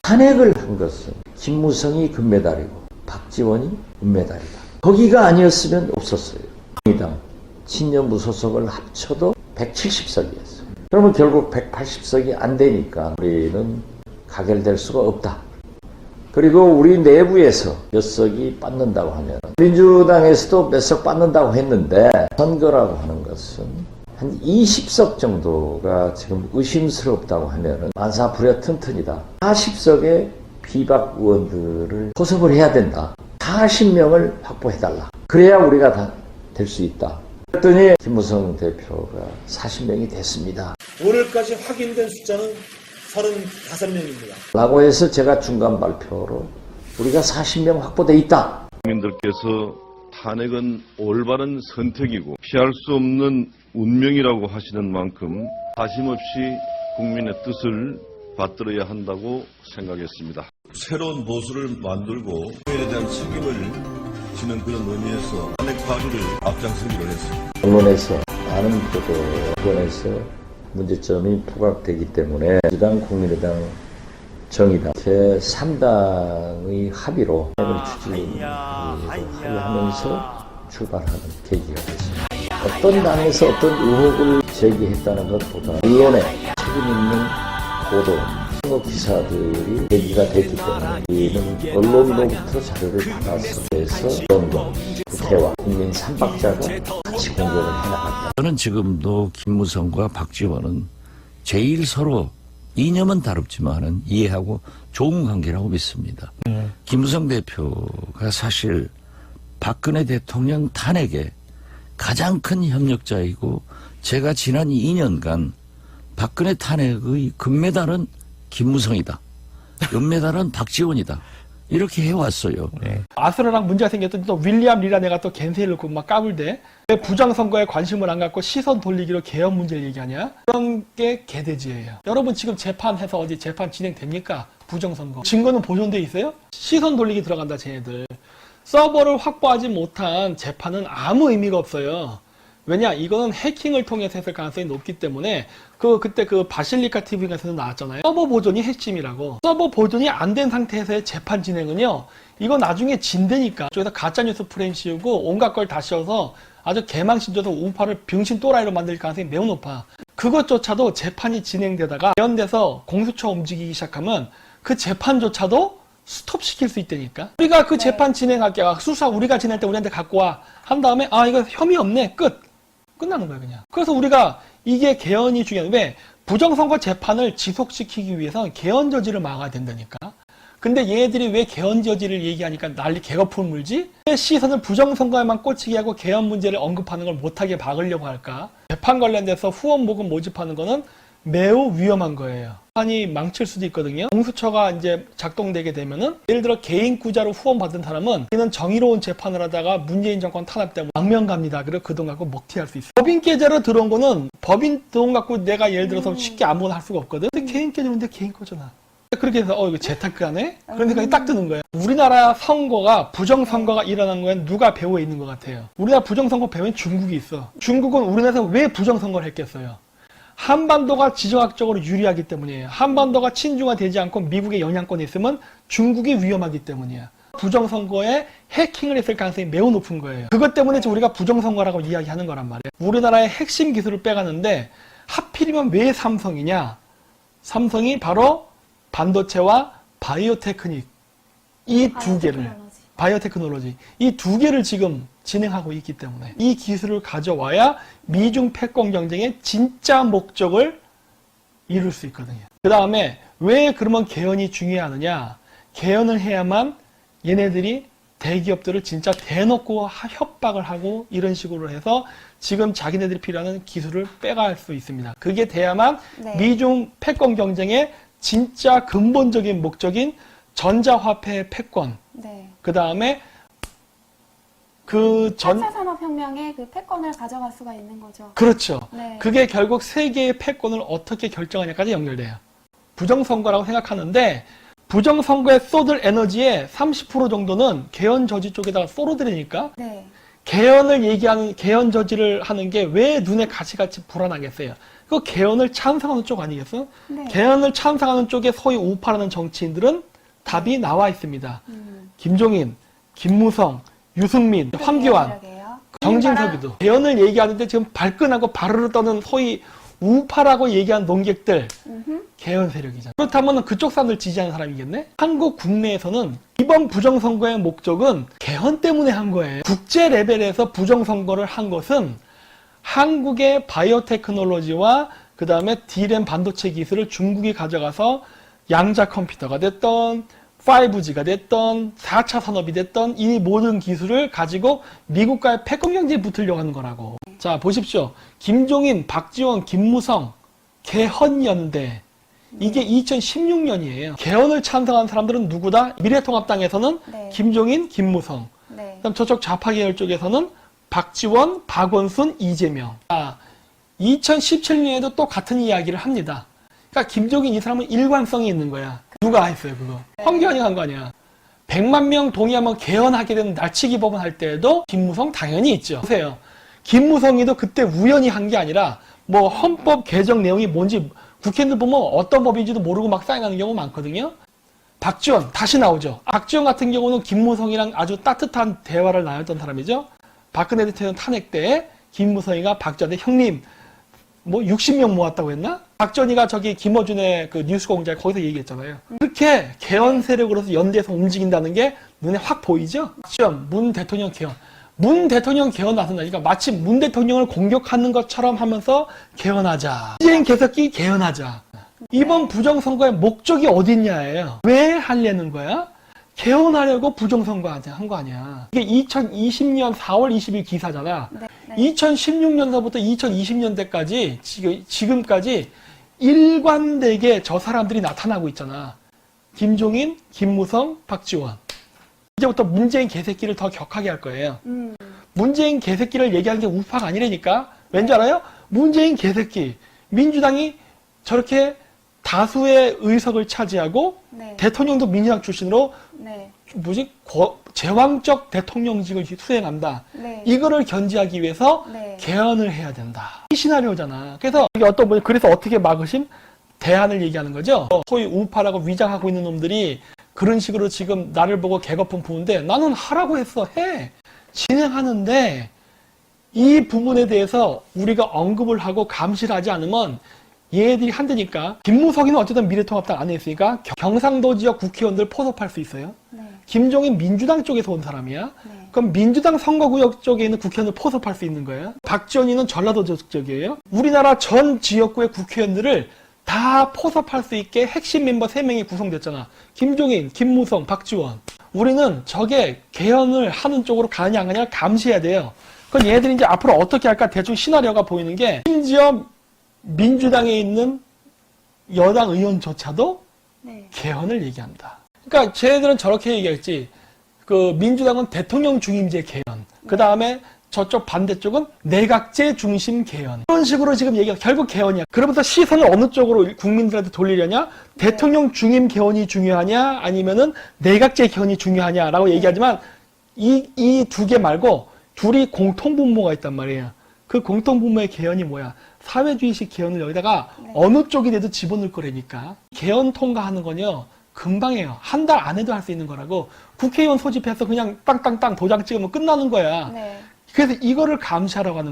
탄핵을 한 것은 김무성이 금메달이고 박지원이 은메달이다. 거기가 아니었으면 없었어요. 정의당, 친년 무소속을 합쳐도 170석이었어요. 그러면 결국 180석이 안 되니까 우리는 가결될 수가 없다. 그리고 우리 내부에서 몇 석이 빠진다고 하면 민주당에서도 몇 석 빠진다고 했는데 선거라고 하는 것은 한 20석 정도가 지금 의심스럽다고 하면은 만사부려 튼튼이다. 40석의 비박 의원들을 포섭을 해야 된다. 40명을 확보해달라. 그래야 우리가 다 될 수 있다. 그랬더니 김무성 대표가 40명이 됐습니다. 오늘까지 확인된 숫자는 35명입니다. 라고 해서 제가 중간 발표로 우리가 40명 확보돼 있다. 국민들께서 탄핵은 올바른 선택이고 피할 수 없는 운명이라고 하시는 만큼 다심없이 국민의 뜻을 받들어야 한다고 생각했습니다. 새로운 보수를 만들고 국민에 대한 책임을 지는 그런 의미에서 탄핵 파기를 앞장서기로 했습니다. 언론에서 많은 보도, 언론에서 문제점이 부각되기 때문에 민주당, 국민의당, 정의당 제 3당의 합의로 합의하면서 출발하는 계기가 됐습니다. 어떤 당에서 어떤 의혹을 제기했다는 것보다 언론에 책임 있는 보도, 선거 기사들이 계기가 됐기 때문에 우리는 언론으로부터 자료를 받아서 언론과 국회와 국민 3박자가 같이 공격을 해나간다. 저는 지금도 김무성과 박지원은 제일 서로 이념은 다릅지만은 이해하고 좋은 관계라고 믿습니다. 김무성 대표가 사실 박근혜 대통령 탄핵에 가장 큰 협력자이고 제가 지난 2년간 박근혜 탄핵의 금메달은 김무성이다. 은메달은 박지원이다. 이렇게 해왔어요. 아스라랑 문제가 생겼더니 또 윌리엄 리란 애가 또 겐세를 놓고 막 까불대. 왜 부정선거에 관심을 안 갖고 시선 돌리기로 개헌 문제를 얘기하냐? 그런 게 개돼지예요. 여러분 지금 재판해서 어디 재판 진행됩니까? 부정선거. 증거는 보존돼 있어요? 시선 돌리기 들어간다 쟤네들. 서버를 확보하지 못한 재판은 아무 의미가 없어요. 왜냐? 이거는 해킹을 통해서 했을 가능성이 높기 때문에 그때 바실리카 TV에서 나왔잖아요. 서버 보존이 핵심이라고. 서버 보존이 안 된 상태에서의 재판 진행은요. 이거 나중에 진대니까. 저기서 가짜뉴스 프레임 씌우고 온갖 걸 다 씌워서 아주 개망신 줘서 우파를 병신 또라이로 만들 가능성이 매우 높아. 그것조차도 재판이 진행되다가 연돼서 공수처 움직이기 시작하면 그 재판조차도 스톱시킬 수 있다니까. 우리가 그 재판 진행할게. 수사 우리가 진행할 때 우리한테 갖고 와. 한 다음에 이거 혐의 없네. 끝나는 거야 그냥. 그래서 우리가 이게 개헌이 중요한 왜 부정선거 재판을 지속시키기 위해서는 개헌 저지를 막아야 된다니까. 근데 얘네들이 왜 개헌 저지를 얘기하니까 난리 개거품 물지? 왜 시선을 부정선거에만 꽂히게 하고 개헌 문제를 언급하는 걸 못하게 막으려고 할까? 재판 관련돼서 후원 모금 모집하는 거는 매우 위험한 거예요. 재판이 망칠 수도 있거든요. 공수처가 이제 작동되게 되면은 예를 들어 개인 구자로 후원 받은 사람은 우리는 정의로운 재판을 하다가 문재인 정권 탄압 때문에 망명 갑니다. 그리고 그 돈 갖고 먹튀할 수 있어요. 법인 계좌로 들어온 거는 법인 돈 갖고 내가 예를 들어서 쉽게 아무거나 할 수가 없거든. 근데 개인 계좌인데 개인 거잖아. 그렇게 해서 이거 재테크하네? 그런 생각이 딱 드는 거예요. 우리나라 선거가 부정선거가 일어난 거엔 누가 배후에 있는 것 같아요? 우리나라 부정선거 배후엔 중국이 있어. 중국은 우리나라에서 왜 부정선거를 했겠어요? 한반도가 지정학적으로 유리하기 때문이에요. 한반도가 친중화되지 않고 미국의 영향권에 있으면 중국이 위험하기 때문이에요. 부정선거에 해킹을 했을 가능성이 매우 높은 거예요. 그것 때문에 지금 우리가 부정선거라고 이야기하는 거란 말이에요. 우리나라의 핵심 기술을 빼가는데 하필이면 왜 삼성이냐? 삼성이 바로 반도체와 바이오테크닉 이 두 개를 바이오테크놀로지 이 두 개를 지금 진행하고 있기 때문에 이 기술을 가져와야 미중 패권 경쟁의 진짜 목적을 이룰 수 있거든요. 그 다음에 왜 그러면 개헌이 중요하느냐? 개헌을 해야만 얘네들이 대기업들을 진짜 대놓고 협박을 하고 이런 식으로 해서 지금 자기네들이 필요한 기술을 빼갈 수 있습니다. 그게 돼야만 네. 미중 패권 경쟁의 진짜 근본적인 목적인 전자화폐 패권, 네. 그 다음에 그 4차 산업혁명의 그 패권을 가져갈 수가 있는 거죠. 그렇죠. 네. 그게 결국 세계의 패권을 어떻게 결정하냐까지 연결돼요. 부정선거라고 생각하는데 부정선거에 쏟을 에너지의 30% 정도는 개헌 저지 쪽에다가 쏟아들이니까 네. 개헌을 얘기하는 개헌 저지를 하는 게 왜 눈에 가시같이 불안하겠어요? 그 개헌을 찬성하는 쪽 아니겠어? 네. 개헌을 찬성하는 쪽에 소위 우파라는 정치인들은 답이 나와 있습니다. 김종인, 김무성, 유승민, 황교안, 세력이에요. 정진석이도 개헌을 얘기하는데 지금 발끈하고 바르르 떠는 소위 우파라고 얘기한 논객들 개헌 세력이잖아요. 그렇다면 그쪽 사람들 지지하는 사람이겠네? 한국 국내에서는 이번 부정선거의 목적은 개헌 때문에 한 거예요. 국제 레벨에서 부정선거를 한 것은 한국의 바이오테크놀로지와 그 다음에 D램 반도체 기술을 중국이 가져가서 양자 컴퓨터가 됐던 5G가 됐던 4차 산업이 됐던 이 모든 기술을 가지고 미국과의 패권 경쟁에 붙으려고 하는 거라고. 자, 보십시오. 김종인, 박지원, 김무성, 개헌연대. 이게 2016년이에요. 개헌을 찬성한 사람들은 누구다? 미래통합당에서는 네. 김종인, 김무성. 네. 그다음 저쪽 좌파 계열 쪽에서는 박지원, 박원순, 이재명. 2017년에도 또 같은 이야기를 합니다. 그러니까 김종인 이 사람은 일관성이 있는 거야. 누가 했어요, 그거? 황교안이 한 거 아니야. 100만 명 동의하면 개헌하게 되는 날치기 법안 할 때에도 김무성 당연히 있죠. 보세요. 김무성이도 그때 우연히 한 게 아니라 뭐 헌법 개정 내용이 뭔지 국회의원들 보면 어떤 법인지도 모르고 막 사인하는 경우 많거든요. 박지원 다시 나오죠. 박지원 같은 경우는 김무성이랑 아주 따뜻한 대화를 나눴던 사람이죠. 박근혜 대통령 탄핵 때 김무성이가 박지원한테 형님 뭐 60명 모았다고 했나? 박지원이가 저기 김어준의 그 뉴스공장 거기서 얘기했잖아요. 그렇게 개헌 세력으로서 연대해서 움직인다는 게 눈에 확 보이죠? 박지원, 문 대통령 개헌. 문 대통령 개헌 나선다니까 마치 문 대통령을 공격하는 것처럼 하면서 개헌하자. 문재인 개석기 개헌하자. 이번 부정선거의 목적이 어딨냐예요. 왜 하려는 거야? 개헌하려고 부정선거 한 거 아니야. 이게 2020년 4월 20일 기사잖아. 네. 2016년서부터 2020년대까지 지금까지 일관되게 저 사람들이 나타나고 있잖아. 김종인, 김무성, 박지원. 이제부터 문재인 개새끼를 더 격하게 할 거예요. 문재인 개새끼를 얘기하는 게 우파가 아니라니까. 왠지 알아요? 문재인 개새끼. 민주당이 저렇게 다수의 의석을 차지하고 네. 대통령도 민주당 출신으로 네. 제왕적 대통령직을 수행한다. 네. 이거를 견지하기 위해서 네. 개헌을 해야 된다. 이 시나리오잖아. 그래서 이게 어떤 분이 그래서 어떻게 막으심? 대안을 얘기하는 거죠. 소위 우파라고 위장하고 있는 놈들이 그런 식으로 지금 나를 보고 개거품 부는데 나는 하라고 했어. 해. 진행하는데 이 부분에 대해서 우리가 언급을 하고 감시를 하지 않으면 얘들이 한다니까. 김무성이는 어쨌든 미래통합당 안에 있으니까 경상도 지역 국회의원들 포섭할 수 있어요. 네. 김종인 민주당 쪽에서 온 사람이야. 네. 그럼 민주당 선거구역 쪽에 있는 국회의원을 포섭할 수 있는 거야. 박지원이는 전라도 쪽이에요. 우리나라 전 지역구의 국회의원들을 다 포섭할 수 있게 핵심 멤버 3명이 구성됐잖아. 김종인, 김무성, 박지원. 우리는 저게 개헌을 하는 쪽으로 가느냐 안 가느냐를 감시해야 돼요. 그럼 얘들이 이제 앞으로 어떻게 할까 대충 시나리오가 보이는 게 심지어 민주당에 있는 여당 의원조차도 네. 개헌을 얘기한다. 그러니까 쟤네들은 저렇게 얘기했지. 그 민주당은 대통령 중임제 개헌. 그 다음에 저쪽 반대쪽은 내각제 중심 개헌. 이런 식으로 지금 얘기가 결국 개헌이야. 그러면서 시선을 어느 쪽으로 국민들한테 돌리려냐? 대통령 중임 개헌이 중요하냐? 아니면은 내각제 개헌이 중요하냐라고 얘기하지만 이 두 개 말고 둘이 공통분모가 있단 말이에요. 그 공통분모의 개헌이 뭐야? 사회주의식 개헌을 여기다가 어느 쪽이 돼도 집어넣을 거라니까. 개헌 통과하는 건요. 금방 해요. 한 달 안에도 할 수 있는 거라고. 국회의원 소집해서 그냥 땅땅땅 도장 찍으면 끝나는 거야. 네. 그래서 이거를 감시하라고 하는 거야.